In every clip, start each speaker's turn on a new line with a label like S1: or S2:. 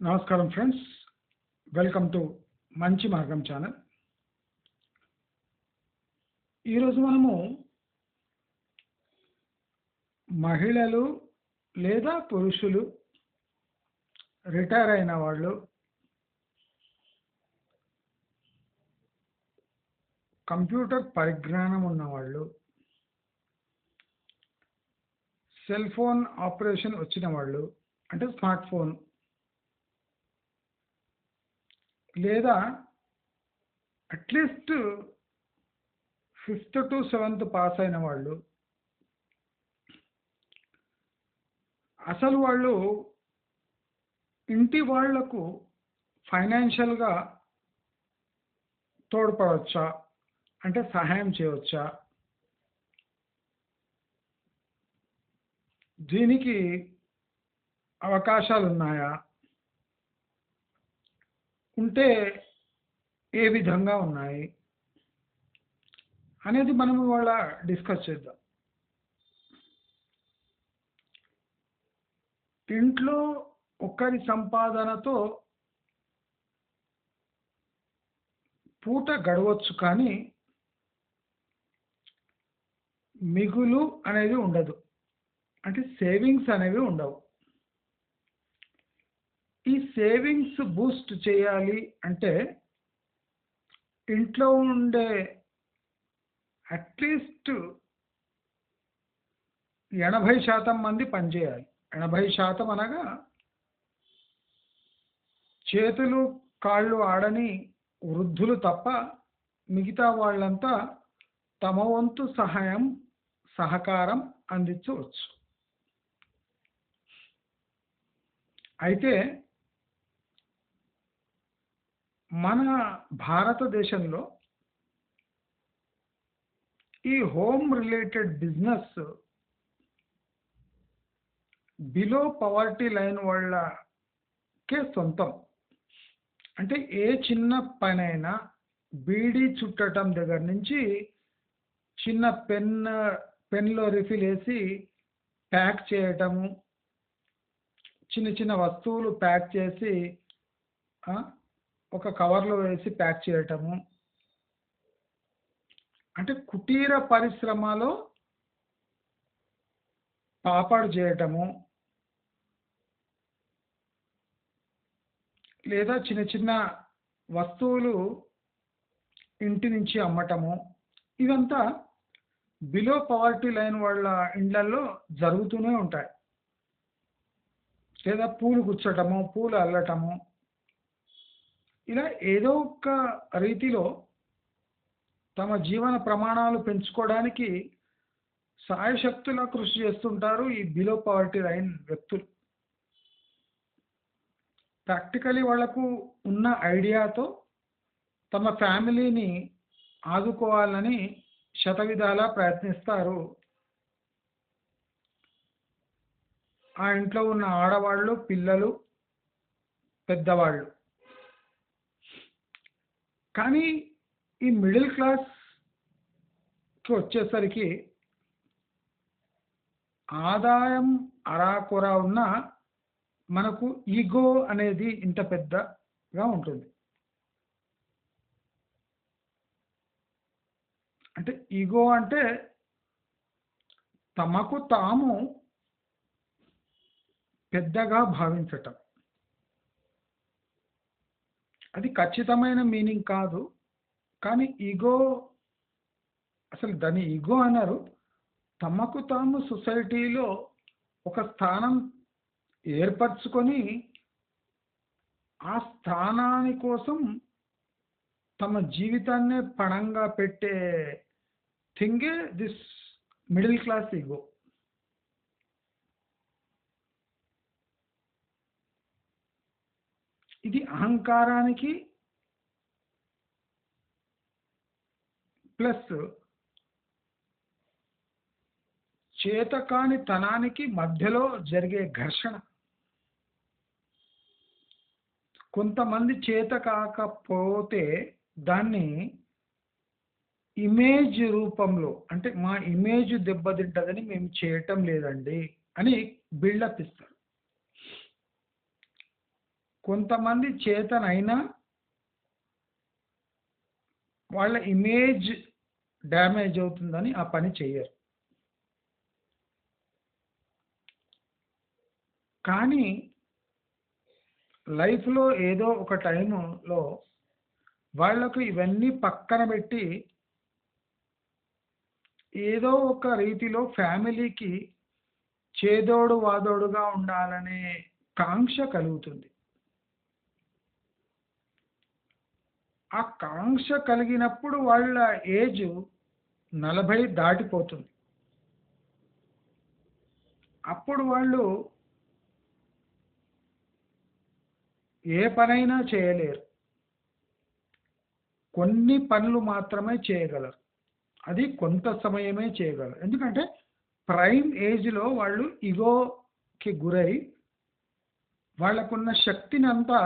S1: నమస్కారం friends, welcome to మంచి మార్గం ఛానల్. ఈరోజు మనము మహిళలు లేదా పురుషులు, రిటైర్ అయిన వాళ్ళు, కంప్యూటర్ పరిజ్ఞానం ఉన్నవాళ్ళు, సెల్ ఫోన్ ఆపరేషన్ వచ్చిన వాళ్ళు అంటే స్మార్ట్ ఫోన్, లేదా at least 5th to 7th pass అయిన వాళ్ళు, అసలు వాళ్ళు ఇంటి వాళ్లకు ఫైనాన్షియల్గా తోడ్పడవచ్చా అంటే సహాయం చేయవచ్చా, దీనికి అవకాశాలు ఉన్నాయా, ఉంటే ఏ విధంగా ఉన్నాయి అనేది మనం ఇవాళ డిస్కస్ చేద్దాం. ఇంట్లో ఒకరి సంపాదనతో పూట గడవచ్చు, కానీ మిగులు అనేది ఉండదు, అంటే సేవింగ్స్ అనేవి ఉండవు. ఈ సేవింగ్స్ బూస్ట్ చేయాలి అంటే ఇంట్లో ఉండే అట్లీస్ట్ 80% మంది పనిచేయాలి. 80% అనగా చేతులు కాళ్ళు ఆడని వృద్ధులు తప్ప మిగతా వాళ్ళంతా తమ వంతు సహకారం అందించవచ్చు. అయితే మన భారతదేశంలో ఈ home related business below poverty line వాళ్ళకే సొంతం. అంటే ఏ చిన్న పనైనా బీడీ చుట్టడం దగ్గర నుంచి చిన్న పెన్లో రిఫిల్ వేసి ప్యాక్ చేయటము, చిన్న చిన్న వస్తువులు ప్యాక్ చేసి ఒక కవర్లో వేసి ప్యాక్ చేయటము, అంటే కుటీర పరిశ్రమలో పాపడ్ చేయటము, లేదా చిన్న చిన్న వస్తువులు ఇంటి నుంచి అమ్మటము, ఇదంతా బిలో పవర్టీ లైన్ వాళ్ళ ఇండ్లలో జరుగుతూనే ఉంటాయి. లేదా పూలు గుచ్చటము, పూలు అల్లటము, ఇలా ఏదో ఒక రీతిలో తమ జీవన ప్రమాణాలు పెంచుకోవడానికి సాయశక్తులా కృషి చేస్తుంటారు ఈ బిలో పవర్టీ లైన్ వ్యక్తులు. ప్రాక్టికలీ వాళ్లకు ఉన్న ఐడియాతో తమ ఫ్యామిలీని ఆదుకోవాలని శతవిధాలా ప్రయత్నిస్తారు. ఆ ఇంట్లో ఉన్న ఆడవాళ్ళు, పిల్లలు, పెద్దవాళ్ళు. కానీ ఈ మిడిల్ క్లాస్కి వచ్చేసరికి ఆదాయం అరాకొర ఉన్న మనకు ఈగో అనేది ఇంత పెద్దగా ఉంటుంది. అంటే ఈగో అంటే తమకు తాము పెద్దగా భావించటం. అది ఖచ్చితమైన మీనింగ్ కాదు, కానీ ఈగో, అసలు దాన్ని ఈగో అన్నారు. తమకు తాము సొసైటీలో ఒక స్థానం ఏర్పరచుకొని ఆ స్థానాని కోసం తమ జీవితాన్నే పణంగా పెట్టే థింగే దిస్ మిడిల్ క్లాస్ ఈగో. ఇది అహంకారానికి ప్లస్ చేతకాని తనానికి మధ్యలో జరిగే ఘర్షణ. కొంతమంది చేత కాకపోతే దాన్ని ఇమేజ్ రూపంలో, అంటే మా ఇమేజ్ దెబ్బతింటదని మేము చేయటం లేదండి అని బిల్డప్ ఇస్తారు. కొంతమంది చేతనైనా వాళ్ళ ఇమేజ్ డ్యామేజ్ అవుతుందని ఆ పని చెయ్యరు. కానీ లైఫ్‌లో ఏదో ఒక టైములో వాళ్ళకు ఇవన్నీ పక్కన పెట్టి ఏదో ఒక రీతిలో ఫ్యామిలీకి చేదోడు వాదోడుగా ఉండాలనే కాంక్ష కలుగుతుంది. ఆ కాంక్ష కలిగినప్పుడు వాళ్ళ ఏజ్ 40 దాటిపోతుంది. అప్పుడు వాళ్ళు ఏ పనైనా చేయలేరు. కొన్ని పనులు మాత్రమే చేయగలరు. అది కొంత సమయమే చేయగలరు. ఎందుకంటే ప్రైమ్ ఏజ్‌లో వాళ్ళు ఇగోకి గురై వాళ్ళకున్న శక్తినంతా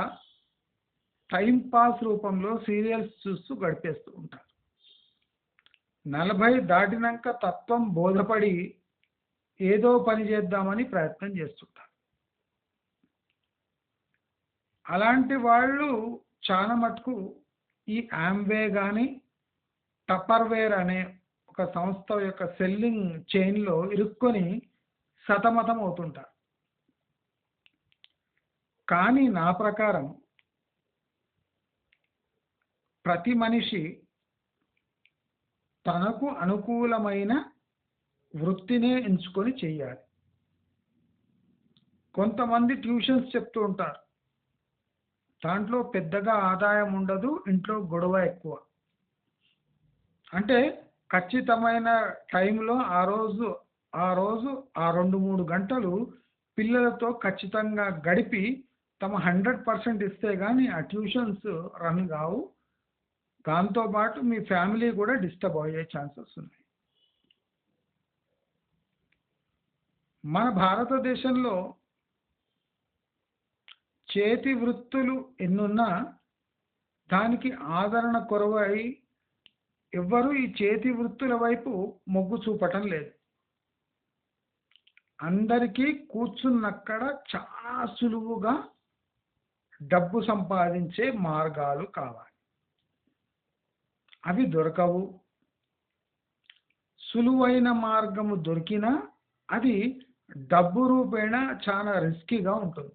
S1: టైమ్ పాస్ రూపంలో సీరియల్స్ చూస్తూ గడిపేస్తూ ఉంటారు. 40 దాటినంక తత్వం బోధపడి ఏదో పని చేద్దామని ప్రయత్నం చేస్తుంటారు. అలాంటి వాళ్ళు చాలా మటుకు ఈ యామ్‌వే గాని, టపర్‌వేర్ అనే ఒక సంస్థ యొక్క సెల్లింగ్ చైన్‌లో ఇరుక్కొని సతమతం అవుతుంటారు. కానీ నా ప్రకారం ప్రతి మనిషి తనకు అనుకూలమైన వృత్తినే ఎంచుకొని చేయాలి. కొంతమంది ట్యూషన్స్ చెప్తూ ఉంటారు. దాంట్లో పెద్దగా ఆదాయం ఉండదు. ఇంట్లో గొడవ ఎక్కువ. అంటే ఖచ్చితమైన టైంలో ఆ 2, 3 గంటలు పిల్లలతో ఖచ్చితంగా గడిపి తమ 100% ఇస్తే గాని ఆ ట్యూషన్స్ రన్ కావు. దాంతో పాటు మీ ఫ్యామిలీ కూడా డిస్టర్బ్ అయ్యే ఛాన్సెస్ ఉన్నాయి. మన భారతదేశంలో చేతి వృత్తులు ఎన్నున్నా దానికి ఆదరణ కొరవై ఎవ్వరూ ఈ చేతి వృత్తుల వైపు మొగ్గు చూపటం లేదు. అందరికీ కూర్చున్నక్కడ చాలా సులువుగా డబ్బు సంపాదించే మార్గాలు కావాలి. అవి దొరకవు. సులువైన మార్గము దొరికినా అది డబ్బు రూపేణా చాలా రిస్కీగా ఉంటుంది.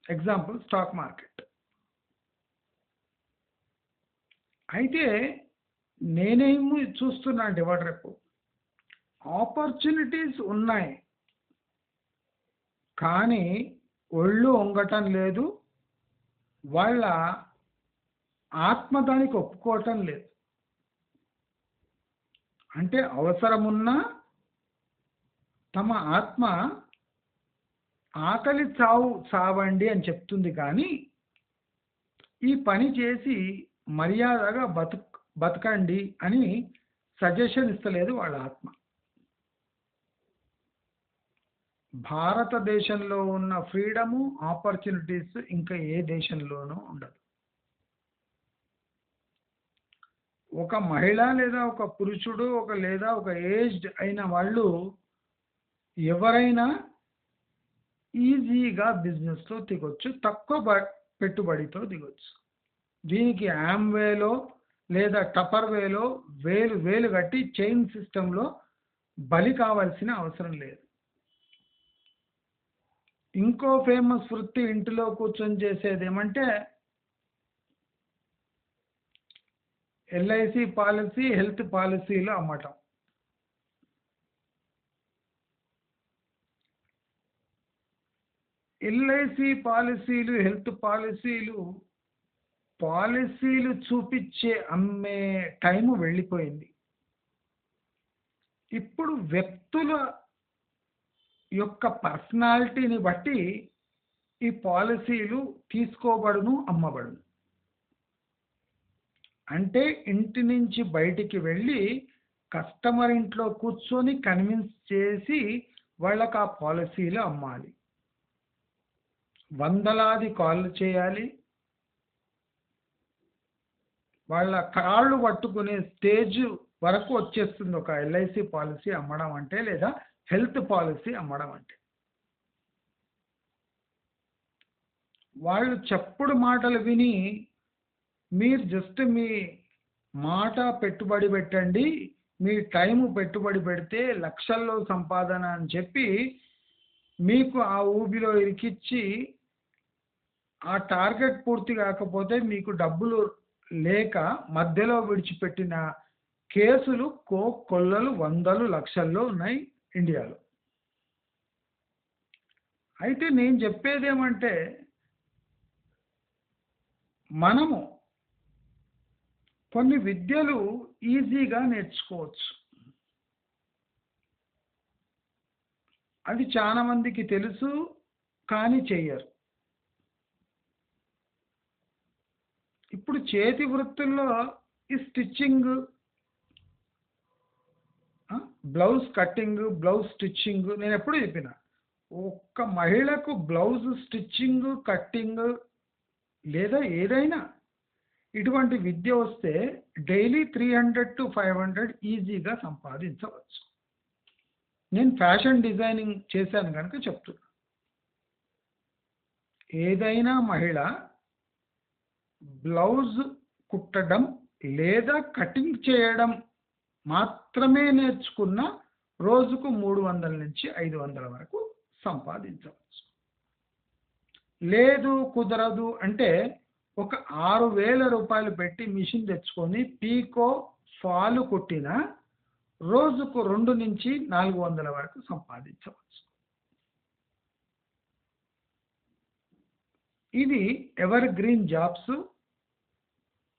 S1: Example stock market. అయితే నేనేమి చూస్తున్నా అంటే ఇవాళ రేపు ఆపర్చునిటీస్ ఉన్నాయి. కానీ ఒళ్ళు వంగటం లేదు. వాళ్ళ ఆత్మ దానికి ఒప్పుకోవటం లేదు. అంటే అవసరమున్నా తమ ఆత్మ ఆకలి చావండి అని చెప్తుంది. కానీ ఈ పని చేసి మర్యాదగా బతకండి అని సజెషన్ ఇస్తలేదు వాళ్ళ ఆత్మ. భారతదేశంలో ఉన్న ఫ్రీడము, ఆపర్చునిటీస్ ఇంకా ఏ దేశంలోనూ ఉండదు. ఒక మహిళ లేదా ఒక పురుషుడు లేదా ఒక ఏజ్డ్ అయిన వాళ్ళు ఎవరైనా ఈజీగా బిజినెస్లో దిగొచ్చు. తక్కువ పెట్టుబడితో దిగొచ్చు. దీనికి యామ్వేలో లేదా టపర్వేలో వేలు కట్టి చైన్ సిస్టంలో బలి కావాల్సిన అవసరం లేదు. ఇంకో ఫేమస్ వృత్తి ఇంటిలో కూర్చొని చేసేది ఏమంటే ఎల్ఐసి పాలసీ, హెల్త్ పాలసీలు అమ్మటం. ఎల్ఐసి పాలసీలు, హెల్త్ పాలసీలు చూపించే అమ్మే టైము వెళ్ళిపోయింది. ఇప్పుడు వ్యక్తుల యొక్క పర్సనాలిటీని బట్టి ఈ పాలసీలు తీసుకోబడును, అమ్మబడును. అంటే ఇంటి నుంచి బయటికి వెళ్ళి కస్టమర్ ఇంట్లో కూర్చొని కన్విన్స్ చేసి వాళ్ళకి ఆ పాలసీలు అమ్మాలి. వందలాది కాళ్ళు చేయాలి. వాళ్ళ కాళ్ళు పట్టుకునే స్టేజ్ వరకు వచ్చేస్తుంది ఒక ఎల్ఐసి పాలసీ అమ్మడం అంటే, లేదా హెల్త్ పాలసీ అమ్మడం అంటే. వాళ్ళు చెప్పుడు మాటలు విని మీరు జస్ట్ మీ మాట పెట్టుబడి పెట్టండి, మీ టైము పెట్టుబడి పెడితే లక్షల్లో సంపాదన అని చెప్పి మీకు ఆ ఊబిలో ఇరికిచ్చి ఆ టార్గెట్ పూర్తి కాకపోతే మీకు డబ్బులు లేక మధ్యలో విడిచిపెట్టిన కేసులు కొల్లలు వందలు లక్షల్లో ఉన్నాయి ఇండియాలో. అయితే నేను చెప్పేది ఏమంటే మనము కొన్ని విద్యలు ఈజీగా నేర్చుకోవచ్చు. అది చాలా మందికి తెలుసు కానీ చెయ్యరు. ఇప్పుడు చేతి వృత్తుల్లో ఈ stitching, blouse cutting, blouse stitching నేను ఎప్పుడు చెప్పిన ఒక్క మహిళకు బ్లౌజ్ స్టిచ్చింగ్, కట్టింగ్ లేదా ఏదైనా ఇటువంటి విద్య వస్తే డైలీ 300 to 500 ఈజీగా సంపాదించవచ్చు. నేను ఫ్యాషన్ డిజైనింగ్ చేశాను కనుక చెప్తున్నా. ఏదైనా మహిళ బ్లౌజ్ కుట్టడం లేదా కటింగ్ చేయడం మాత్రమే నేర్చుకున్న రోజుకు 300 నుంచి 500 వరకు సంపాదించవచ్చు. లేదు కుదరదు అంటే ఒక 6,000 రూపాయలు పెట్టి మిషన్ తెచ్చుకొని పీకో ఫాలు కుట్టిన రోజుకు 2 నుంచి 400 వరకు సంపాదించవచ్చు. ఇది ఎవర్ గ్రీన్ జాబ్స్.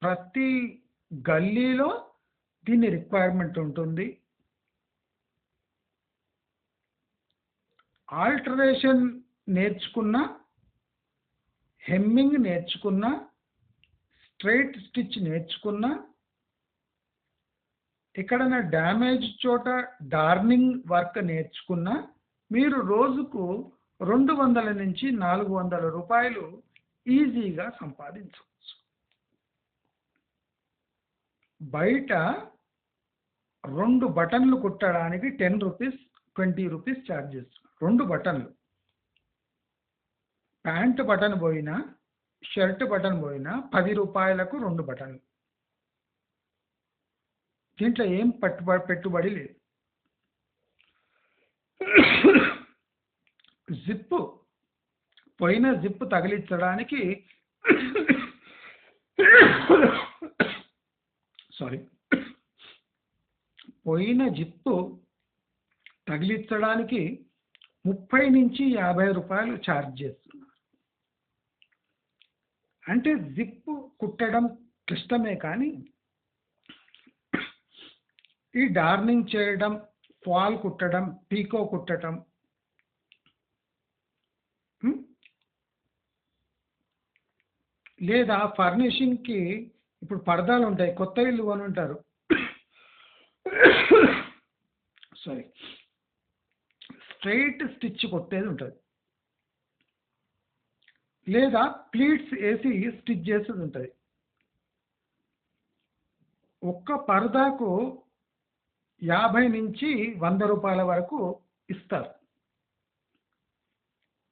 S1: ప్రతి గల్లీలో దీని రిక్వైర్మెంట్ ఉంటుంది. ఆల్టరేషన్ నేర్చుకున్న, హెమ్మింగ్ నేర్చుకున్న, స్ట్రైట్ స్టిచ్ నేర్చుకున్న, ఎక్కడైనా డ్యామేజ్ చోట డార్నింగ్ వర్క్ నేర్చుకున్న మీరు రోజుకు 200 నుంచి 400 రూపాయలు ఈజీగా సంపాదించవచ్చు. బయట 2 బటన్లు కుట్టడానికి 10 రూపీస్ 20 రూపీస్ ఛార్జ్ చేస్తున్నారు. 2 బటన్లు, ప్యాంట్ బటన్ పోయినా షర్ట్ బటన్ పోయినా 10 రూపాయలకు 2 బటన్లు. దీంట్లో ఏం పెట్టుబడి లేదు. జిప్పు పోయిన జిప్పు తగిలించడానికి పోయిన జిప్పు తగిలించడానికి 30 నుంచి 50 రూపాయలు ఛార్జ్ చేస్తున్నారు. అంటే జిప్పు కుట్టడం కష్టమే కానీ ఈ డార్నింగ్ చేయడం, ఫాల్ కుట్టడం, పీకో కుట్టడం, లేదా ఫర్నిషింగ్కి ఇప్పుడు పరదాలు ఉంటాయి, కొత్త ఇల్లు కొని ఉంటారు, స్ట్రైట్ స్టిచ్ కొట్టేది ఉంటుంది, లేదా ప్లీట్స్ వేసి స్టిచ్ చేసేది ఉంటుంది. ఒక్క పరదాకు 50 నుంచి 100 రూపాయల వరకు ఇస్తారు.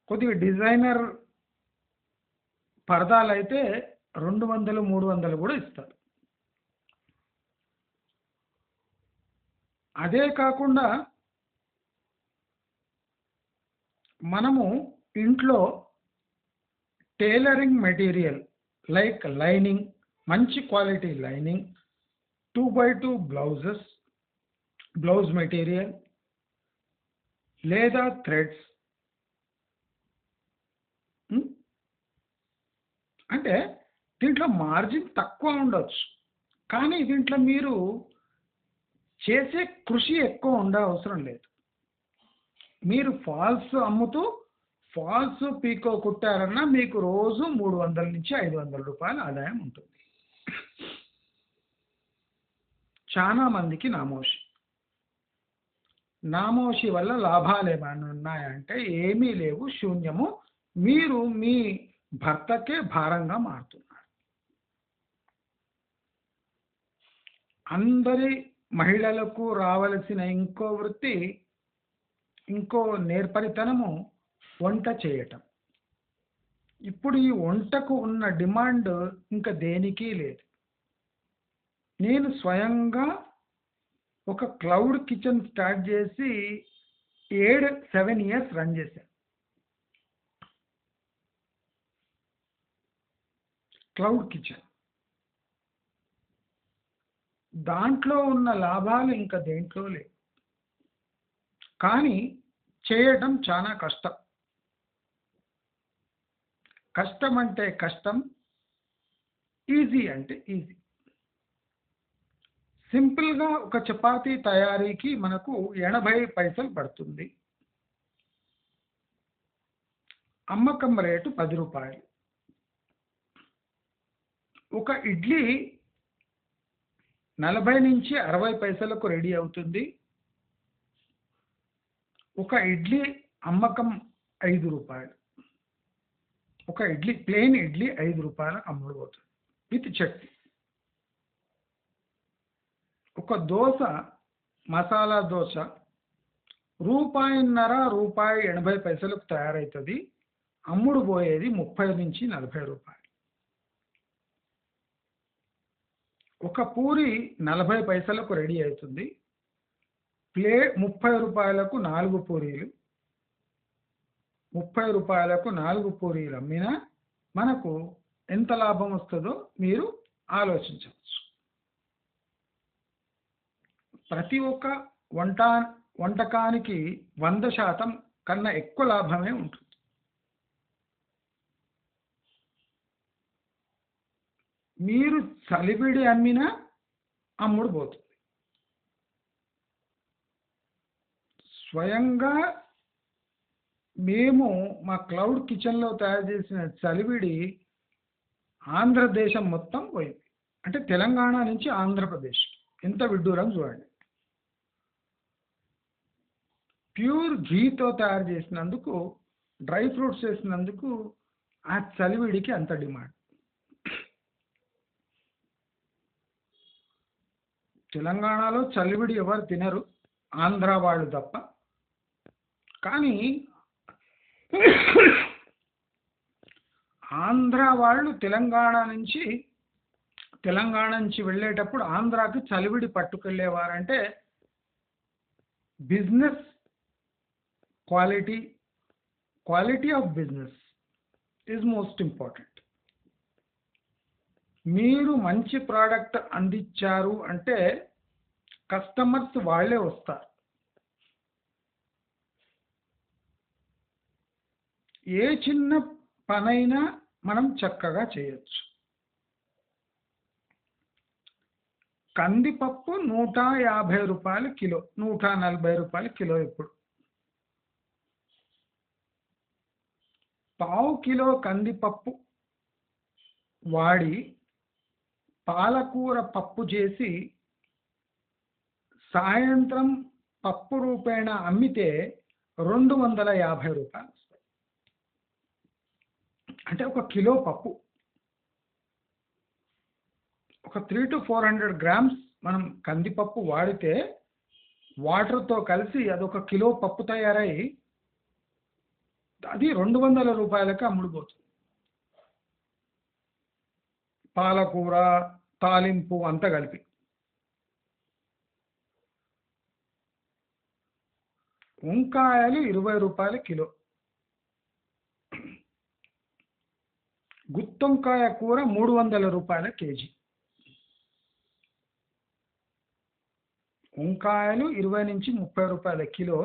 S1: కొద్దిగా డిజైనర్ పరదాలు అయితే 200, 300 కూడా ఇస్తారు. అదే కాకుండా మనము ఇంట్లో టైలరింగ్ మెటీరియల్ లైక్ లైనింగ్, మంచి quality lining, 2x2 blouses, blouse material లేదా థ్రెడ్స్, అంటే దీంట్లో మార్జిన్ తక్కువ ఉండొచ్చు కానీ దీంట్లో మీరు చేసే కృషి ఎక్కువ అవసరం లేదు. మీరు ఫాల్స్ అమ్ముతూ ఫాల్స్ పీకో కుట్టారన్నా మీకు రోజు 300 నుంచి 500 రూపాయల ఆదాయం ఉంటుంది. చాలా మందికి నామోషి వల్ల లాభాలు ఏమైనా ఉన్నాయంటే ఏమీ లేవు, శూన్యము. మీరు మీ భర్తకే భారంగా మారుతున్నారు. అందరి మహిళలకు రావలసిన ఇంకో వృత్తి, ఇంకో నేర్పరితనము వంట చేయటం. ఇప్పుడు ఈ వంటకు ఉన్న డిమాండ్ ఇంకా దేనికి లేదు. నేను స్వయంగా ఒక క్లౌడ్ కిచెన్ స్టార్ట్ చేసి 7 ఇయర్స్ రన్ చేశాను. క్లౌడ్ కిచెన్ దాంట్లో ఉన్న లాభాలు ఇంకా దేంట్లో లేవు. కానీ చేయటం చాలా కష్టం. కష్టం అంటే కష్టం, ఈజీ అంటే ఈజీ. సింపుల్గా ఒక చపాతీ తయారీకి మనకు 80 పైసలు పడుతుంది. అమ్మకం రేటు 10 రూపాయలు. ఒక ఇడ్లీ 40 నుంచి 60 పైసలకు రెడీ అవుతుంది. ఒక ఇడ్లీ అమ్మకం 5 రూపాయలు. ఒక ఇడ్లీ ప్లెయిన్ ఇడ్లీ 5 రూపాయలకు అమ్ముడుపోతుంది విత్ చట్నీ. ఒక దోశ మసాలా దోశ రూపాయి 80 పైసలకు తయారవుతుంది. అమ్ముడు పోయేది 30 నుంచి 40 రూపాయలు. ఒక పూరి 40 పైసలకు రెడీ అవుతుంది. 30 రూపాయలకు 4 పూరీలు. 30 రూపాయలకు 4 పూరీలు అమ్మినా మనకు ఎంత లాభం వస్తుందో మీరు ఆలోచించవచ్చు. ప్రతి ఒక్క వంటకానికి 100% కన్నా ఎక్కువ లాభమే ఉంటుంది. మీరు సలివిడి అమ్మినా అమ్ముడు పోతుంది. స్వయంగా మేము మా క్లౌడ్ కిచెన్లో తయారు చేసిన చలివిడి ఆంధ్రదేశం మొత్తం పోయింది. అంటే తెలంగాణ నుంచి ఆంధ్రప్రదేశ్ ఎంత విడ్డూరం చూడండి. ప్యూర్ ఘీతో తయారు చేసినందుకు, డ్రై ఫ్రూట్స్ వేసినందుకు ఆ చలివిడికి అంత డిమాండ్. తెలంగాణలో చలివిడి ఎవరు తినరు, ఆంధ్ర వాళ్ళు తప్ప. కానీ ఆంధ్ర వాళ్ళు తెలంగాణ నుంచి వెళ్ళేటప్పుడు ఆంధ్రాకి చలివిడి పట్టుకెళ్ళేవారంటే business quality of business is most important. మీరు మంచి ప్రోడక్ట్ అందించారు అంటే కస్టమర్స్ వాళ్ళే వస్తారు. ఏ చిన్న పనైనా మనం చక్కగా చేయొచ్చు. కందిపప్పు 150 రూపాయలు కిలో, 140 రూపాయలు కిలో. ఇప్పుడు పావు కిలో కందిపప్పు వాడి పాలకూర పప్పు చేసి సాయంత్రం పప్పు రూపేణ అమ్మితే 250 రూపాయలు వస్తాయి. అంటే ఒక కిలో పప్పు, ఒక 300 to 400 గ్రామ్స్ మనం కందిపప్పు వాడితే వాటర్తో కలిసి అదొక కిలో పప్పు తయారై అది 200 రూపాయలకి అమ్ముడుపోతుంది. పాలకూర తాలింపు అంతా కలిపి. వంకాయలు 20 రూపాయల కిలో. గుత్తొంకాయ కూర 300 రూపాయల కేజీ. వంకాయలు 20 నుంచి 30 రూపాయల కిలో,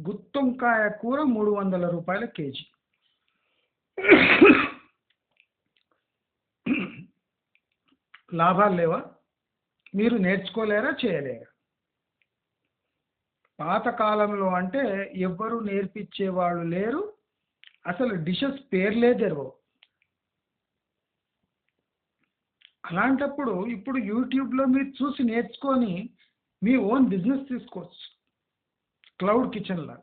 S1: గుత్తొంకాయ కూర 300 రూపాయల కేజీ. లాభాలు లేవా? మీరు నేర్చుకోలేరా, చేయలేరా? పాతకాలంలో అంటే ఎవ్వరు నేర్పించేవాళ్ళు లేరు, అసలు డిషెస్ పేర్లే తెరవవు. అలాంటప్పుడు ఇప్పుడు యూట్యూబ్లో మీరు చూసి నేర్చుకొని మీ ఓన్ బిజినెస్ తీసుకోవచ్చు. క్లౌడ్ కిచెన్లా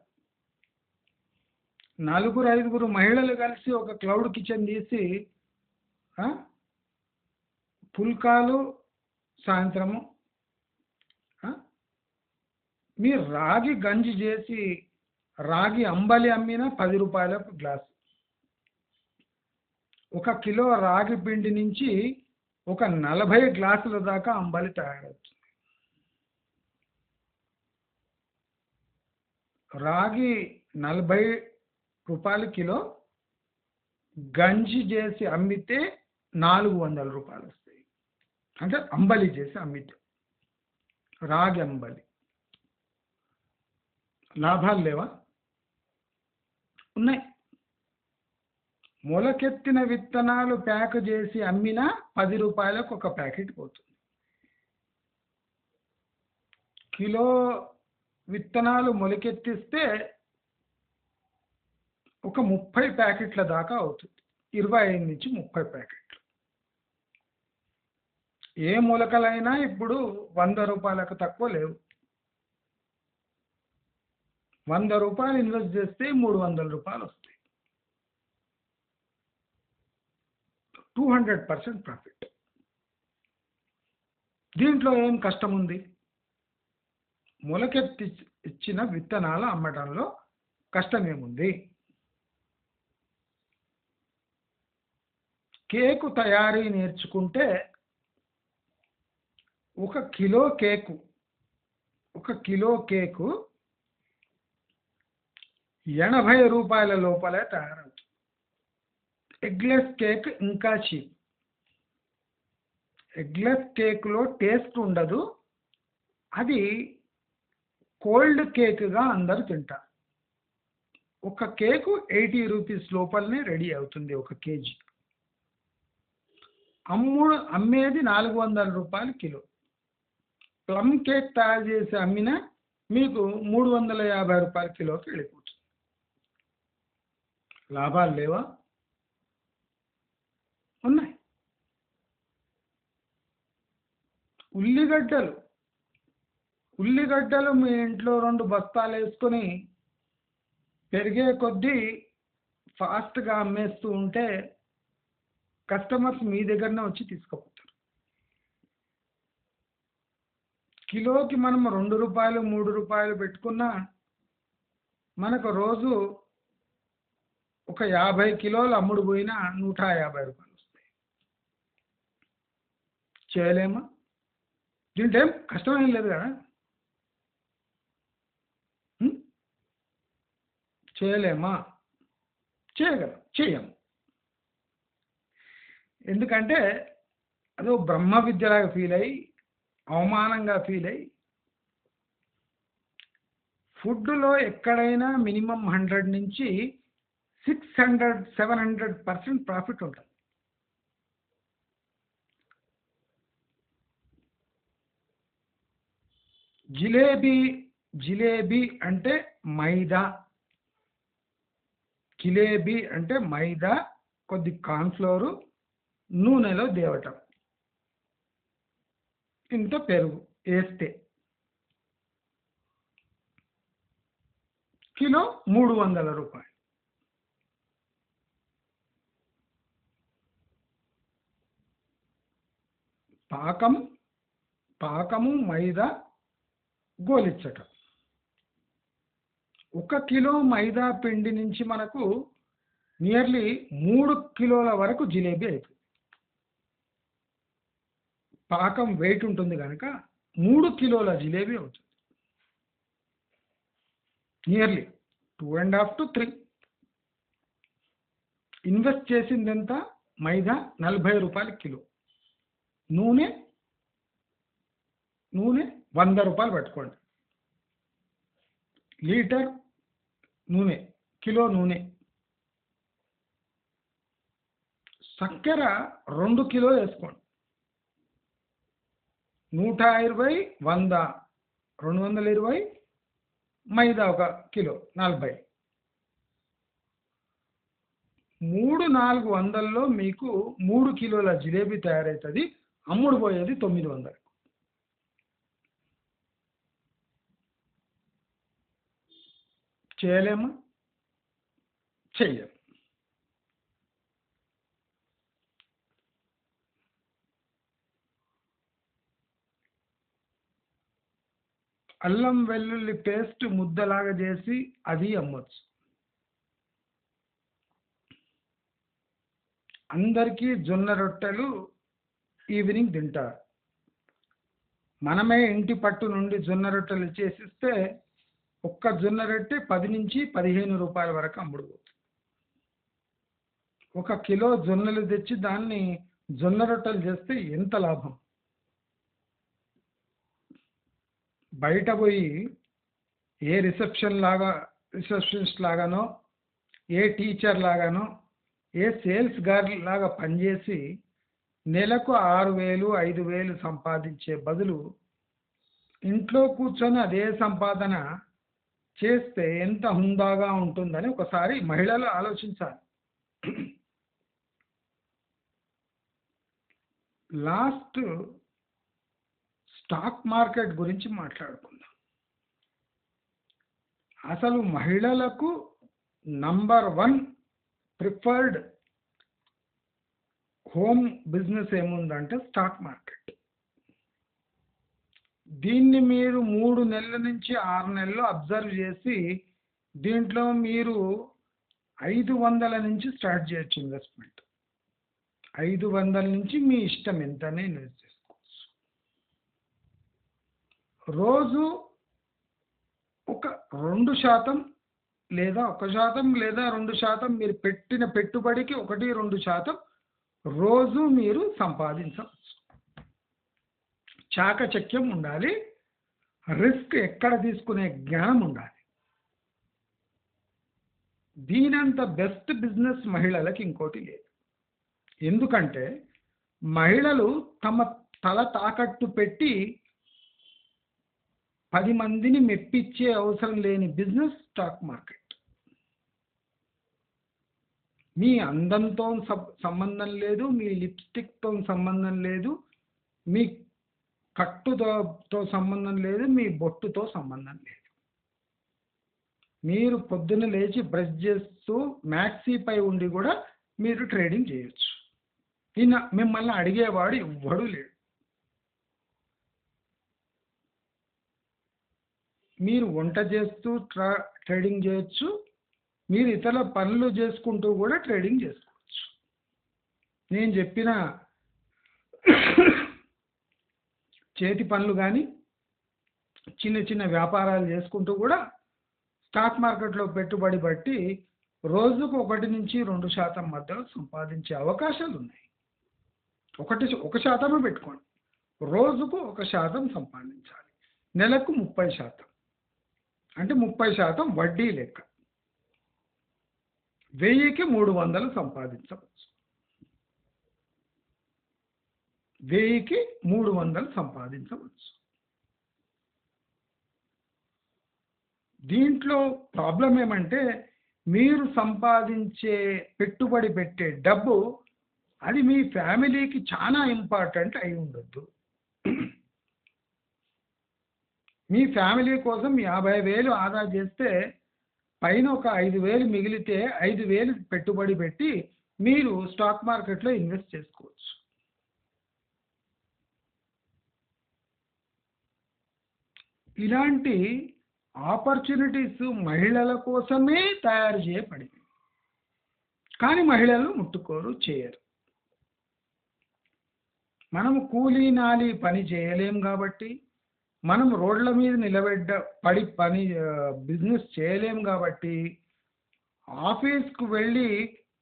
S1: 4-5 మహిళలు కలిసి ఒక క్లౌడ్ కిచెన్ తీసి పుల్కాలు సాయంత్రము, మీరు రాగి గంజి చేసి రాగి అంబలి అమ్మినా 10 రూపాయలకు గ్లాసు. 1 కిలో రాగి పిండి నుంచి ఒక 40 గ్లాసుల దాకా అంబలి తయారవుతుంది. రాగి 40 రూపాయలు కిలో, గంజి చేసి అమ్మితే 400 రూపాయలు వస్తాయి. అంటే అంబలి చేసి అమ్మితే, రాగి అంబలి. లాభాలు లేవా? ఉన్నాయి. మొలకెత్తిన విత్తనాలు ప్యాక్ చేసి అమ్మినా 10 రూపాయలకు ఒక ప్యాకెట్ పోతుంది. కిలో విత్తనాలు మొలకెత్తిస్తే ఒక 30 ప్యాకెట్ల దాకా అవుతుంది. 25 నుంచి 30 ప్యాకెట్లు. ఏ మొలకలైనా ఇప్పుడు 100 రూపాయలకు తక్కువ లేవు. 100 రూపాయలు ఇన్వెస్ట్ చేస్తే 300 రూపాయలు వస్తాయి. 200% ప్రాఫిట్. దీంట్లో ఏం కష్టం ఉంది? మొలకెత్తి ఇచ్చిన విత్తనాలు అమ్మడంలో కష్టమేముంది? కేకు తయారీ నేర్చుకుంటే 1 కిలో కేకు 80 రూపాయల లోపలే తయారవుతుంది. ఎగ్లెస్ కేక్ ఇంకా చీప్. ఎగ్లెస్ కేక్లో టేస్ట్ ఉండదు. అది కోల్డ్ కేక్గా అందరూ తింటారు. ఒక కేకు 80 రూపీస్ లోపలనే రెడీ అవుతుంది 1 కేజీ. అమ్మేది 400 రూపాయలు కిలో. ప్లమ్ కేక్ తయారు చేసి అమ్మినా మీకు 350 రూపాయల కిలోకి వెళ్ళిపోతుంది. లాభాలు లేవా? ఉన్నాయి. ఉల్లిగడ్డలు మీ ఇంట్లో 2 బస్తాలు వేసుకొని పెరిగే కొద్దీ ఫాస్ట్గా అమ్మేస్తూ ఉంటే కస్టమర్స్ మీ దగ్గరనే వచ్చి తీసుకుపోతారు. కిలోకి మనం 2 రూపాయలు 3 రూపాయలు పెట్టుకున్నా మనకు రోజు ఒక 50 కిలోలు అమ్ముడు పోయినా 150 రూపాయలు వస్తాయి. చేయలేమా? దీంట్లో ఏం కష్టమేం లేదు కదా. చేయలేమా? చేయగలం, చేయము. ఎందుకంటే అదో బ్రహ్మ విద్యలాగా ఫీల్ అయ్యి, అవమానంగా ఫీల్ అయ్యి, ఫుడ్లో ఎక్కడైనా మినిమం 100 నుంచి 600-700% ప్రాఫిట్ ఉంటుంది. జిలేబీ అంటే మైదా. జిలేబీ అంటే మైదా, కొద్ది కార్న్ఫ్లోరు, నూనెలో దేవటం, ఇంత పెరుగు వేస్తే కిలో 300 రూపాయలు. పాకము మైదా గోలిచ్చటం. 1 కిలో మైదా పిండి నుంచి మనకు నియర్లీ 3 కిలోల వరకు జిలేబీ అవుతుంది. పాకం వెయిట్ ఉంటుంది కనుక 3 కిలోల జిలేబీ అవుతుంది. Nearly 2.5 to 3. ఇన్వెస్ట్ చేసింది ఎంత? మైదా 40 రూపాయలు కిలో, నూనె 100 రూపాయలు పట్టుకోండి. లీటర్ నూనె, కిలో నూనె. చక్కెర 2 కిలో వేసుకోండి. 120, 100, 220. మైదా 1 కిలో 40. 300-400లో మీకు 3 కిలోల జిలేబీ తయారవుతుంది. అమ్ముడు పోయేది 900. చేయలేమా? చెయ్యం. అల్లం వెల్లుల్లి పేస్ట్ ముద్దలాగా చేసి అది అమ్మొచ్చు. అందరికీ జొన్న రొట్టెలు ఈవినింగ్ తింటారు. మనమే ఇంటి పట్టు నుండి జొన్న రొట్టెలు చేసిస్తే ఒక్క జొన్న రొట్టె 10 నుంచి 15 రూపాయల వరకు అమ్ముడుపోతుంది. 1 కిలో జొన్నలు తెచ్చి దాన్ని జొన్న రొట్టెలు చేస్తే ఎంత లాభం. బయట పోయి ఏ రిసెప్షనిస్ట్ లాగానో, ఏ టీచర్ లాగానో, ఏ సేల్స్ గర్ల్ లాగా పనిచేసి నెలకు 6,000 5,000 సంపాదించే బదులు ఇంట్లో కూర్చొని అదే సంపాదన చేస్తే ఎంత హుందాగా ఉంటుందని ఒకసారి మహిళలు ఆలోచించాలి. లాస్ట్ స్టాక్ మార్కెట్ గురించి మాట్లాడుకుందాం. అసలు మహిళలకు నంబర్ 1 ప్రిఫర్డ్ హోమ్ బిజినెస్ ఏముందంటే స్టాక్ మార్కెట్. దీన్ని మీరు 3 నెలల నుంచి 6 నెలలు అబ్జర్వ్ చేసి దీంట్లో మీరు 500 నుంచి స్టార్ట్ చేయొచ్చు ఇన్వెస్ట్మెంట్. 500 నుంచి మీ ఇష్టం ఎంతనే ఇన్వెస్ట్ చేసుకోవచ్చు. రోజు ఒక 2% లేదా 1% లేదా 2% మీరు పెట్టిన పెట్టుబడికి 1-2% రోజు మీరు సంపాదించవచ్చు. చాకచక్యం ఉండాలి, రిస్క్ ఎక్కడ తీసుకునే జ్ఞానం ఉండాలి. దీనంత బెస్ట్ బిజినెస్ మహిళలకు ఇంకోటి లేదు. ఎందుకంటే మహిళలు తమ తల తాకట్టు పెట్టి 10 మందిని మెప్పించే అవసరం లేని బిజినెస్ స్టాక్ మార్కెట్. మీ అందంతో సంబంధం లేదు, మీ లిప్స్టిక్తో సంబంధం లేదు, మీ కట్టుతో సంబంధం లేదు, మీ బొట్టుతో సంబంధం లేదు. మీరు పొద్దున్న లేచి బ్రష్ చేస్తూ మ్యాక్సీపై ఉండి కూడా మీరు ట్రేడింగ్ చేయొచ్చు. మిమ్మల్ని అడిగేవాడు ఎవ్వడూ లేడు. మీరు వంట చేస్తూ ట్రేడింగ్ చేయొచ్చు, మీరు ఇతర పనులు చేసుకుంటూ కూడా ట్రేడింగ్ చేసుకోవచ్చు. నేను చెప్పిన చేతి పనులు కానీ చిన్న చిన్న వ్యాపారాలు చేసుకుంటూ కూడా స్టాక్ మార్కెట్లో పెట్టుబడి బట్టి రోజుకు 1-2% మధ్యలో సంపాదించే అవకాశాలు ఉన్నాయి. 1% పెట్టుకోండి, రోజుకు 1% సంపాదించాలి, నెలకు 30%, అంటే 30% వడ్డీ లెక్క 1000కి 300 సంపాదించవచ్చు. 1000కి 300 సంపాదించవచ్చు. దీంట్లో ప్రాబ్లం ఏమంటే మీరు సంపాదించే పెట్టుబడి పెట్టే డబ్బు అది మీ ఫ్యామిలీకి చాలా ఇంపార్టెంట్ అయి ఉండొద్దు. మీ ఫ్యామిలీ కోసం 50,000 ఆదా చేస్తే పైన ఒక 5,000 మిగిలితే 5,000 పెట్టుబడి పెట్టి మీరు స్టాక్ మార్కెట్లో ఇన్వెస్ట్ చేసుకోవచ్చు. ఇలాంటి ఆపర్చునిటీస్ మహిళల కోసమే తయారు చేయబడింది, కానీ మహిళలు ముట్టుకోరు, చేయరు. మనము కూలీ నాలి పని చేయలేం కాబట్టి, మనం రోడ్ల మీద పని బిజినెస్ చేయలేం కాబట్టి, ఆఫీస్కు వెళ్ళి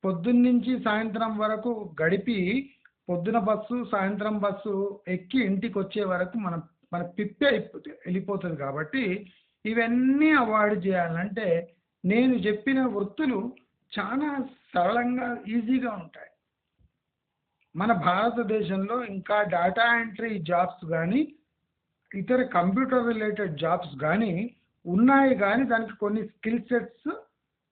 S1: పొద్దున్నుంచి సాయంత్రం వరకు గడిపి పొద్దున బస్సు సాయంత్రం బస్సు ఎక్కి ఇంటికి వచ్చే వరకు మన పిప్పే వెళ్ళిపోతుంది. కాబట్టి ఇవన్నీ అవాయిడ్ చేయాలంటే నేను చెప్పిన వృత్తులు చాలా సరళంగా ఈజీగా ఉంటాయి. మన భారతదేశంలో ఇంకా డేటా ఎంట్రీ జాబ్స్ కానీ ఇతర కంప్యూటర్ రిలేటెడ్ జాబ్స్ కానీ ఉన్నాయి, కానీ దానికి కొన్ని skill sets,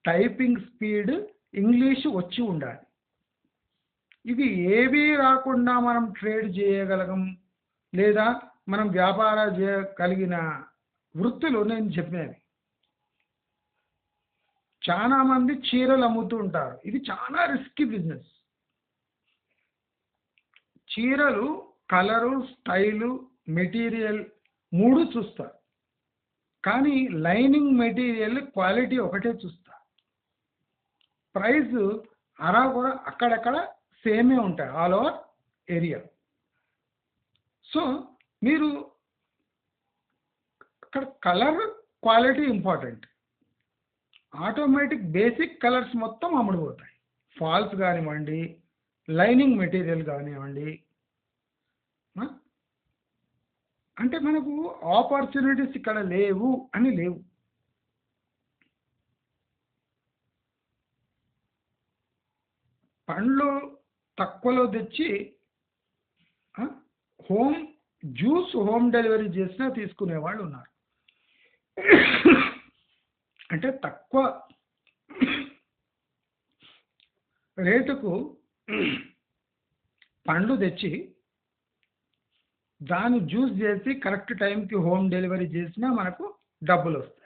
S1: typing speed, English వచ్చి ఉండాలి. ఇవి ఏవీ రాకుండా మనం ట్రేడ్ చేయగలం లేదా మనం వ్యాపారం చేయగలిగిన వృత్తులు నేను చెప్పినవి. చాలామంది చీరలు అమ్ముతూ ఉంటారు, ఇది చాలా రిస్కీ బిజినెస్. చీరలు కలరు, స్టైలు, మెటీరియల్ 3 చూస్తారు, కానీ లైనింగ్ మెటీరియల్ క్వాలిటీ ఒకటే చూస్తారు. ప్రైస్ అక్కడక్కడ సేమే ఉంటాయి ఆల్ ఓవర్ ఏరియా. సో మీరు అక్కడ colour quality important. Automatic basic colours మొత్తం అమ్ముడుపోతాయి. ఫాల్స్ కానివ్వండి, లైనింగ్ మెటీరియల్ కానివ్వండి. ఆ? అంటే మనకు ఆపర్చునిటీస్ ఇక్కడ లేవు అని లేవు. పండ్లు తక్కువలో తెచ్చి హోమ్ జ్యూస్ హోమ్ డెలివరీ చేసినా తీసుకునే వాళ్ళు ఉన్నారు. అంటే తక్కువ రేటుకు పండ్లు తెచ్చి దాన్ని జ్యూస్ చేసి కరెక్ట్ టైంకి హోమ్ డెలివరీ చేసినా మనకు డబ్బులు వస్తాయి.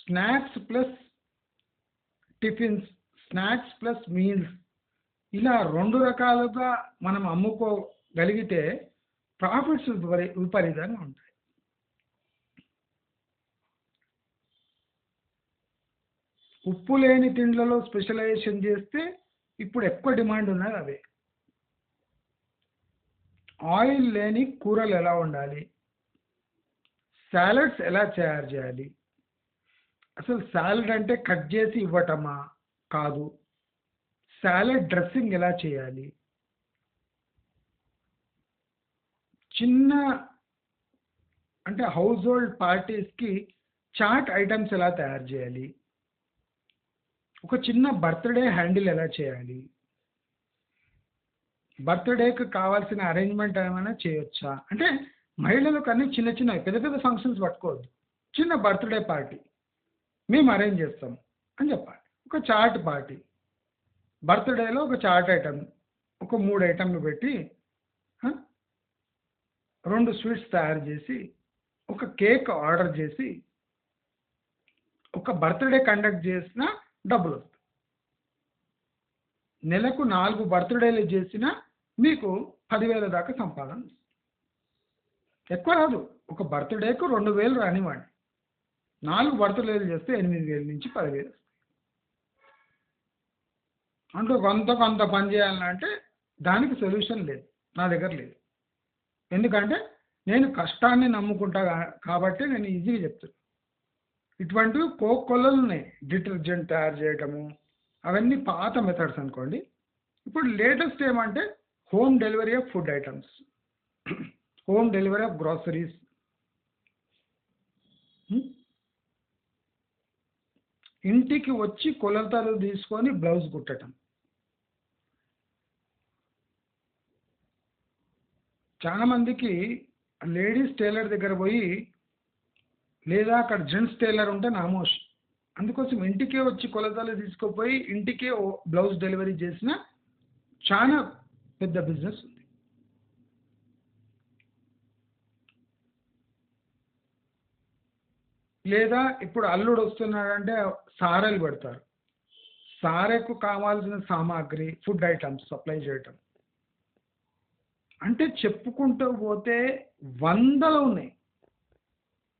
S1: Snacks plus tiffins, snacks plus meals, ఇలా 2 రకాలుగా మనం అమ్ముకోగలిగితే ప్రాఫిట్స్ విపరీతంగా ఉంటాయి. ఉప్పు లేని తిండ్లలో స్పెషలైజేషన్ చేస్తే ఇప్పుడు ఎక్కువ డిమాండ్ ఉన్నది అవే. ఆయిల్ లేని కూరలు ఎలా ఉండాలి, సాలడ్స్ ఎలా తయారు చేయాలి, అసలు సాలడ్ అంటే కట్ చేసి ఇవ్వటమా కాదు, సాలడ్ డ్రెస్సింగ్ ఎలా చేయాలి, చిన్న అంటే హౌస్ హోల్డ్ పార్టీస్కి చాట్ ఐటమ్స్ ఎలా తయారు చేయాలి, ఒక చిన్న బర్త్డే హ్యాండిల్ ఎలా చేయాలి, బర్త్డేకి కావాల్సిన అరేంజ్మెంట్ ఏమైనా చేయొచ్చా. అంటే మహిళలకు అన్ని చిన్న చిన్నవి, పెద్ద పెద్ద ఫంక్షన్స్ పట్టుకోవద్దు. చిన్న బర్త్డే పార్టీ మేము అరేంజ్ చేస్తాం అని చెప్పాలి. ఒక చాట్ పార్టీ, బర్త్డేలో ఒక చాట్ ఐటమ్, ఒక 3 ఐటమ్లు పెట్టి 2 స్వీట్స్ తయారు చేసి, ఒక కేక్ ఆర్డర్ చేసి, ఒక బర్త్డే కండక్ట్ చేసిన డబ్బులు వస్తాయి. నెలకు 4 బర్త్డేలు చేసినా మీకు 10,000 దాకా సంపాదన. ఎక్కువ రాదు. ఒక బర్త్డేకు 2,000 రానివ్వండి, 4 బర్త్డేలు చేస్తే 8,000 నుంచి 10,000 వస్తాయి. అంటూ కొంత పని చేయాలంటే దానికి సొల్యూషన్ లేదు, నా దగ్గర లేదు. ఎందుకంటే నేను కష్టాన్ని నమ్ముకుంటా కాబట్టి నేను ఈజీగా చెప్తాను. ఇటువంటివి కోకొల్లలు ఉన్నాయి, డిటర్జెంట్ తయారు చేయటము, అవన్నీ పాత మెథడ్స్ అనుకోండి. ఇప్పుడు లేటెస్ట్ ఏమంటే home delivery of food items, home delivery of groceries, ఇంటికి వచ్చి కొలతలు తీసుకొని బ్లౌజ్ కుట్టడం. చాలా మందికి లేడీస్ టైలర్ దగ్గర పోయి, లేదా అక్కడ జెంట్స్ టైలర్ ఉంటే నామోష్, అందుకోసం ఇంటికే వచ్చి కొలతలు తీసుకుపోయి ఇంటికే బ్లౌజ్ డెలివరీ చేసిన చాలా పెద్ద బిజినెస్ ఉంది. లేదా ఇప్పుడు అల్లుడు వస్తున్నాడంటే సారెలు పెడతారు, సారెకు కావాల్సిన సామాగ్రి, ఫుడ్ ఐటమ్స్ సప్లై చేయటం. అంటే చెప్పుకుంటూ పోతే వందలు ఉన్నాయి.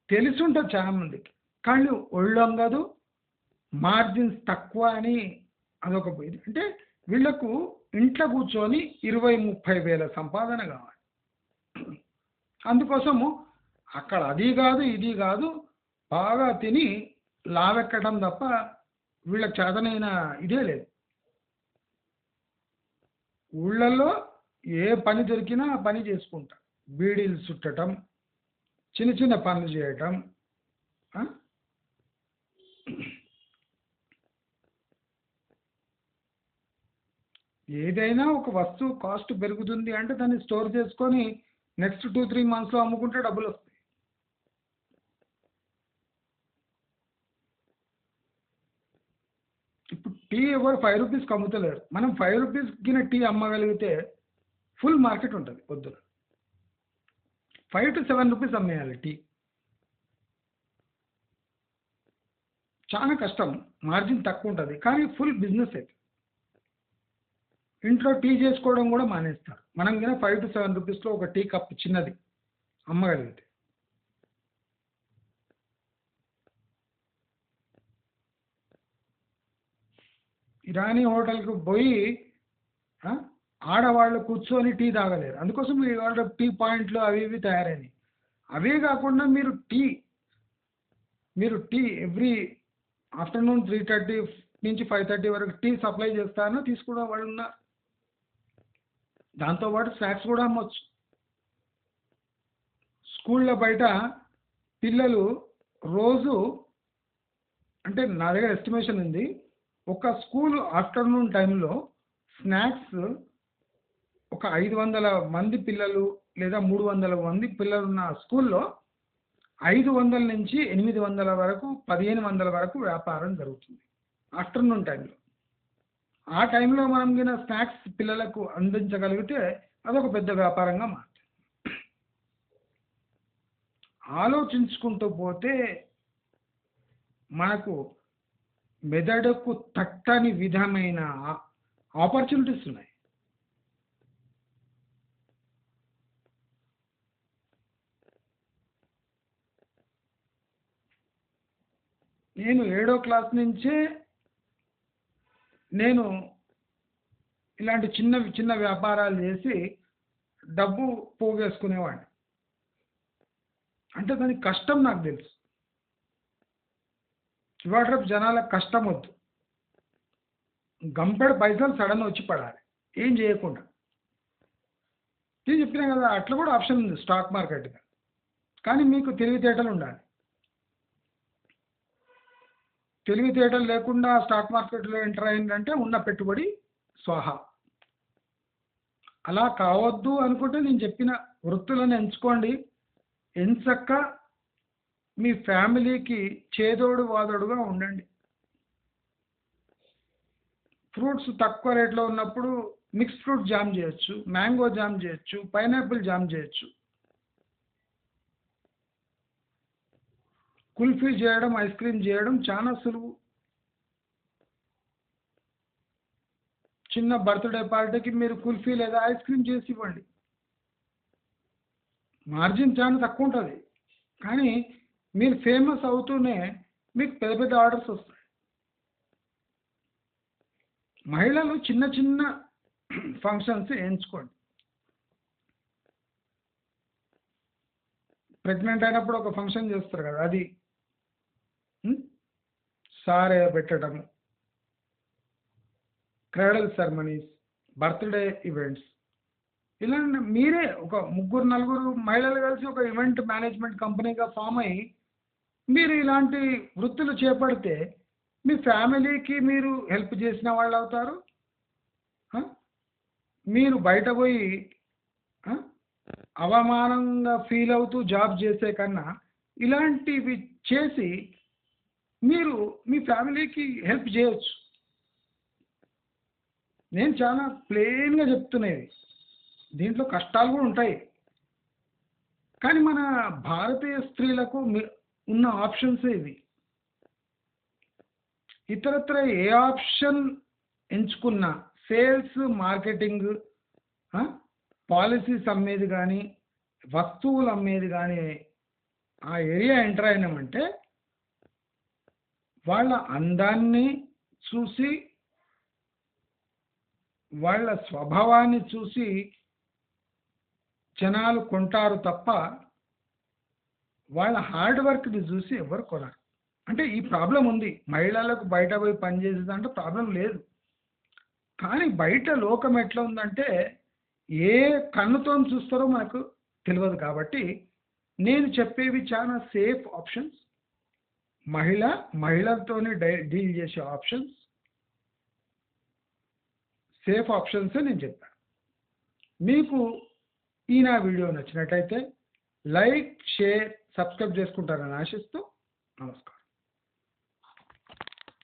S1: తెలుసుంటుంది చాలా మందికి, కానీ ఒళ్ళొంగదు, మార్జిన్స్ తక్కువ అని అదొక ఇది. అంటే వీళ్ళకు ఇంట్లో కూర్చొని 20-30 వేల సంపాదన కావాలి. అందుకోసము అక్కడ అది కాదు ఇది కాదు, బాగా తిని లావెక్కడం తప్ప వీళ్ళకి చేతనైన ఇదే లేదు. ఊళ్ళల్లో ఏ పని దొరికినా ఆ పని చేసుకుంటా, బీడీలు చుట్టడం, చిన్న చిన్న పనులు చేయటం. ఏదైనా ఒక వస్తువు కాస్ట్ పెరుగుతుంది అంటే దాన్ని స్టోర్ చేసుకొని నెక్స్ట్ 2-3 మంత్స్లో అమ్ముకుంటే డబ్బులు వస్తాయి. ఇప్పుడు టీ ఎవరు 5 రూపీస్కి అమ్ముతలేరు. మనం 5 రూపీస్కి టీ అమ్మగలిగితే ఫుల్ మార్కెట్ ఉంటుంది. పొద్దున 5 to 7 రూపీస్ అమ్మేయాలి టీ. చాలా కష్టం, మార్జిన్ తక్కువ ఉంటుంది, కానీ ఫుల్ బిజినెస్ అయితే. ఇంట్లో టీ చేసుకోవడం కూడా మానేస్తారు. మనం కన్నా 5 to 7 రూపీస్లో ఒక టీ కప్ చిన్నది అమ్మగలిగితే. ఇరానీ హోటల్కి పోయి ఆ, ఆడవాళ్ళు కూర్చొని టీ తాగలేరు. అందుకోసం ఇవాళ టీ పాయింట్లు అవి ఇవి తయారైనాయి. అవే కాకుండా మీరు టీ ఎవ్రీ ఆఫ్టర్నూన్ 3:30 నుంచి 5:30 వరకు టీ సప్లై చేస్తాను, తీసుకునే వాళ్ళు ఉన్నారు. దాంతోపాటు స్నాక్స్ కూడా అమ్మొచ్చు. స్కూళ్ళ బయట పిల్లలు రోజు, అంటే నా దగ్గర ఎస్టిమేషన్ ఉంది, ఒక స్కూల్ ఆఫ్టర్నూన్ టైంలో స్నాక్స్ ఒక 500 మంది పిల్లలు లేదా 300 మంది పిల్లలు ఉన్న స్కూల్లో 500 నుంచి 800 వరకు 1500 వరకు వ్యాపారం జరుగుతుంది ఆఫ్టర్నూన్ టైంలో. ఆ టైంలో మనం గిన స్నాక్స్ పిల్లలకు అందించగలిగితే అదొక పెద్ద వ్యాపారంగా మారుతుంది. ఆలోచించుకుంటూ పోతే మనకు మెదడుకు తట్టని విధమైన ఆపర్చునిటీస్ ఉన్నాయి. నేను 7వ క్లాస్ నుంచే నేను ఇలాంటి చిన్న వ్యాపారాలు చేసి డబ్బు పోగేసుకునేవాడిని. అంటే దానికి కష్టం నాకు తెలుసు. ఇవాళ రేపు జనాలకు కష్టం వద్దు, గంపెడు పైసలు సడన్ వచ్చి పడాలి ఏం చేయకుండా. నేను చెప్పినా కదా, అట్లా కూడా ఆప్షన్ ఉంది స్టాక్ మార్కెట్గా. కానీ మీకు తెలివితేటలు ఉండాలి. తెలివితేటలు లేకుండా స్టాక్ మార్కెట్లో ఎంటర్ అయిందంటే ఉన్న పెట్టుబడి స్వాహా. అలా కావద్దు అనుకుంటే నేను చెప్పిన వృత్తులను ఎంచుకోండి. ఎంచక్క మీ ఫ్యామిలీకి చేదోడు వాదోడుగా ఉండండి. ఫ్రూట్స్ తక్కువ రేట్లో ఉన్నప్పుడు మిక్స్ ఫ్రూట్ జామ్ చేయొచ్చు, మ్యాంగో జామ్ చేయొచ్చు, పైనాపిల్ జామ్ చేయొచ్చు. కుల్ఫీ చేయడం, ఐస్ క్రీమ్ చేయడం చాలా సులువు. చిన్న బర్త్డే పార్టీకి మీరు కుల్ఫీ లేదా ఐస్ క్రీమ్ చేసి ఇవ్వండి. మార్జిన్ చాలా తక్కువ ఉంటుంది, కానీ మీరు ఫేమస్ అవుతూనే మీకు పెద్ద పెద్ద ఆర్డర్స్ వస్తాయి. మహిళలు చిన్న ఫంక్షన్స్ ఎంచుకోండి. ప్రెగ్నెంట్ అయినప్పుడు ఒక ఫంక్షన్ చేస్తారు కదా, అది సారే పెట్టడం, క్రైడల్ సెరమనీస్, బర్త్డే ఈవెంట్స్, ఇలా మీరే ఒక 3-4 మహిళలు కలిసి ఒక ఈవెంట్ మేనేజ్మెంట్ కంపెనీగా ఫామ్ అయ్యి మీరు ఇలాంటి వృత్తులు చేపడితే మీ ఫ్యామిలీకి మీరు హెల్ప్ చేసిన వాళ్ళు అవుతారు. మీరు బయట పోయి అవమానంగా ఫీల్ అవుతూ జాబ్ చేసే కన్నా ఇలాంటివి చేసి మీరు మీ ఫ్యామిలీకి హెల్ప్ చేయొచ్చు. నేను చాలా ప్లెయిన్గా చెప్తున్నది, దీంట్లో కష్టాలు కూడా ఉంటాయి. కానీ మన భారతీయ స్త్రీలకు ఉన్న ఆప్షన్స్ ఇవి. ఇతరత్ర ఏ ఆప్షన్ ఎంచుకున్నా, సేల్స్, మార్కెటింగ్, పాలసీస్ అమ్మేది కానీ వస్తువులు అమ్మేది కానీ ఆ ఏరియా ఎంటర్ అయినామంటే వాళ్ళ అందాన్ని చూసి, వాళ్ళ స్వభావాన్ని చూసి జనాలు కొంటారు తప్ప వాళ్ళ హార్డ్ వర్క్ని చూసి ఎవరు కొనరు. అంటే ఈ ప్రాబ్లం ఉంది. మహిళలకు బయట పోయి పనిచేసేదంటే ప్రాబ్లం లేదు, కానీ బయట లోకం ఎట్లా ఉందంటే ఏ కన్నుతో చూస్తారో మనకు తెలియదు. కాబట్టి నేను చెప్పేవి చాలా సేఫ్ ఆప్షన్స్, మహిళలతోనే డీల్ చేసే ఆప్షన్స్, సేఫ్ ఆప్షన్స్ నేను చెప్పాను. మీకు ఈ నా వీడియో నచ్చినట్టయితే లైక్, షేర్, సబ్స్క్రైబ్ చేసుకుంటారని ఆశిస్తూ నమస్కారం.